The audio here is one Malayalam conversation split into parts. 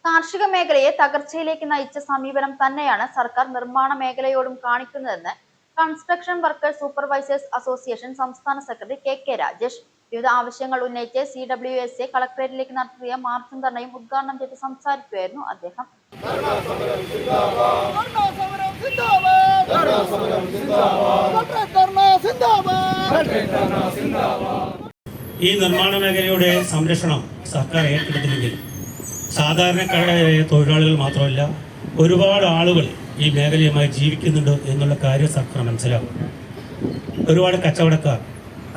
കാർഷിക മേഖലയെ തകർച്ചയിലേക്ക് നയിച്ച സമീപനം തന്നെയാണ് സർക്കാർ നിർമ്മാണ മേഖലയോടും കാണിക്കുന്നതെന്ന് കൺസ്ട്രക്ഷൻ വർക്കേഴ്സ് സൂപ്പർവൈസേഴ്സ് അസോസിയേഷൻ സംസ്ഥാന സെക്രട്ടറി കെ രാജേഷ് വിവിധ ആവശ്യങ്ങൾ ഉന്നയിച്ച് CWSA കളക്ടറേറ്റിലേക്ക് നടത്തിയ മാർച്ചും ധർണയും ഉദ്ഘാടനം ചെയ്ത് സംസാരിക്കുകയായിരുന്നു അദ്ദേഹം. ഈ നിർമ്മാണ മേഖലയുടെ സംരക്ഷണം സർക്കാർ ഏറ്റെടുത്തില്ലെങ്കിൽ സാധാരണക്കാരായ തൊഴിലാളികൾ മാത്രമല്ല ഒരുപാട് ആളുകൾ ഈ മേഖലയുമായി ജീവിക്കുന്നുണ്ട് എന്നുള്ള കാര്യം സർക്കാർ മനസ്സിലാവും. ഒരുപാട് കച്ചവടക്കാർ,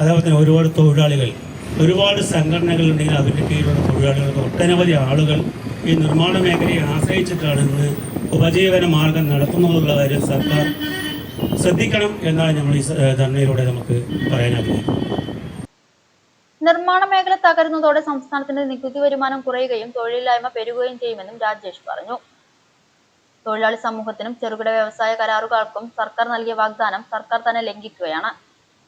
അതേപോലെ തന്നെ ഒരുപാട് തൊഴിലാളികൾ, ഒരുപാട് സംഘടനകളുണ്ടെങ്കിൽ അവരുടെ കീഴിലുള്ള തൊഴിലാളികൾക്ക് ഒട്ടനവധി ആളുകൾ ഈ നിർമ്മാണ മേഖലയെ ആശ്രയിച്ചിട്ടാണ് ഇന്ന് ഉപജീവന മാർഗം നടത്തുന്നതെന്നുള്ള കാര്യം സർക്കാർ ശ്രദ്ധിക്കണം എന്നാണ് നമ്മൾ ഈ ധർണയിലൂടെ നമുക്ക് പറയാൻ ആഗ്രഹിക്കുന്നത്. നിർമ്മാണ മേഖല തകരുന്നതോടെ സംസ്ഥാനത്തിന്റെ നികുതി വരുമാനം കുറയുകയും തൊഴിലില്ലായ്മ പെരുകുകയും ചെയ്യുമെന്നും രാജേഷ് പറഞ്ഞു. തൊഴിലാളി സമൂഹത്തിനും ചെറുകിട വ്യവസായ കരാറുകാർക്കും സർക്കാർ നൽകിയ വാഗ്ദാനം സർക്കാർ തന്നെ ലംഘിക്കുകയാണ്.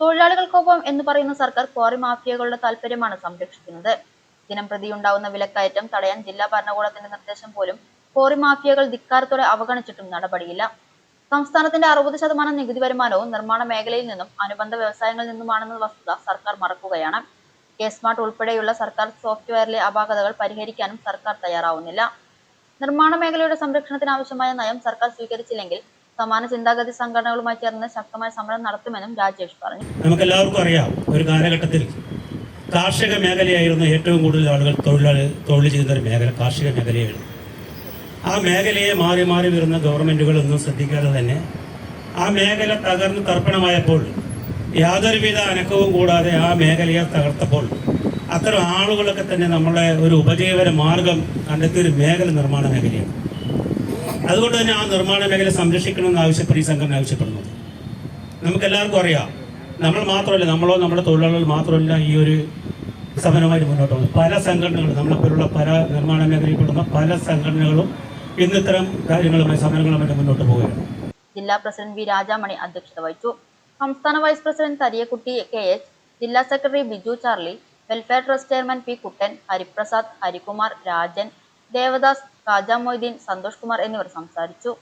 തൊഴിലാളികൾക്കൊപ്പം എന്ന് പറയുന്ന സർക്കാർ ക്വാറി മാഫിയകളുടെ താൽപര്യമാണ് സംരക്ഷിക്കുന്നത്. ദിനം പ്രതിയുണ്ടാവുന്ന വിലക്കയറ്റം തടയാൻ ജില്ലാ ഭരണകൂടത്തിന്റെ നിർദ്ദേശം പോലും ക്വാറി മാഫിയകൾ ധിക്കാരത്തോടെ അവഗണിച്ചിട്ടും നടപടിയില്ല. സംസ്ഥാനത്തിന്റെ 60% നികുതി വരുമാനവും നിർമ്മാണ മേഖലയിൽ നിന്നും അനുബന്ധ വ്യവസായങ്ങളിൽ നിന്നുമാണെന്ന വസ്തുത സർക്കാർ മറക്കുകയാണ്. കെ-സ്മാർട്ട് ഉൾപ്പെടെയുള്ള സർക്കാർ സോഫ്റ്റ്വെയറിലെ അപാകതകൾ പരിഹരിക്കാനും സർക്കാർ തയ്യാറാവുന്നില്ല. നിർമ്മാണ മേഖലയുടെ സംരക്ഷണത്തിന് ആവശ്യമായ നയം സർക്കാർ സ്വീകരിച്ചില്ലെങ്കിൽ സമാന ചിന്താഗതി സംഘടനകളുമായി ചേർന്ന് ശക്തമായ സമരം നടത്തുമെന്നും രാജേഷ് പറഞ്ഞു. നമുക്കെല്ലാവർക്കും അറിയാം, ഒരു കാലഘട്ടത്തിൽ കാർഷിക മേഖലയായിരുന്നു ഏറ്റവും കൂടുതൽ ആളുകൾ തൊഴിൽ ചെയ്യുന്ന ഒരു മേഖല കാർഷിക മേഖലയായിരുന്നു. ആ മേഖലയെ മാറി മാറി വരുന്ന ഗവൺമെന്റുകളൊന്നും ശ്രദ്ധിക്കാതെ തന്നെ ആ മേഖല തകർന്ന് തർപ്പണമായപ്പോൾ യാതൊരുവിധ അനക്കവും കൂടാതെ ആ മേഖലയെ തകർത്തപ്പോൾ അത്തരം ആളുകളൊക്കെ തന്നെ നമ്മളെ ഒരു ഉപജീവന മാർഗം കണ്ടെത്തിയൊരു മേഖല നിർമ്മാണ മേഖലയാണ്. അതുകൊണ്ട് തന്നെ ആ നിർമ്മാണ മേഖല സംരക്ഷിക്കണമെന്ന് ആവശ്യപ്പെട്ട് ഈ സംഘടന ആവശ്യപ്പെടുന്നത്. നമുക്കെല്ലാവർക്കും അറിയാം, നമ്മളോ നമ്മുടെ തൊഴിലാളികൾ മാത്രമല്ല ഈ ഒരു സമരമായിട്ട് മുന്നോട്ട് പോകുന്നത്. പല സംഘടനകളും നമ്മളെപ്പോലുള്ള പല നിർമ്മാണ മേഖലയിൽ പെടുന്ന പല സംഘടനകളും ഇന്ന് ഇത്തരം കാര്യങ്ങളുമായി സമരങ്ങളുമായിട്ട് മുന്നോട്ട് പോവുകയാണ്. ജില്ലാ പ്രസിഡന്റ് വി രാജാമണി അധ്യക്ഷത വഹിച്ചു. സംസ്ഥാന വൈസ് പ്രസിഡന്റ് തരിയക്കുട്ടി KH, ജില്ലാ secretary Biju Charlie, welfare trust chairman P Kuttan, Hariprasad, Harikumar, Rajan, Devadas, Khaja Moitheen, Santhosh Kumar എന്നിവർ സംസാരിച്ചു.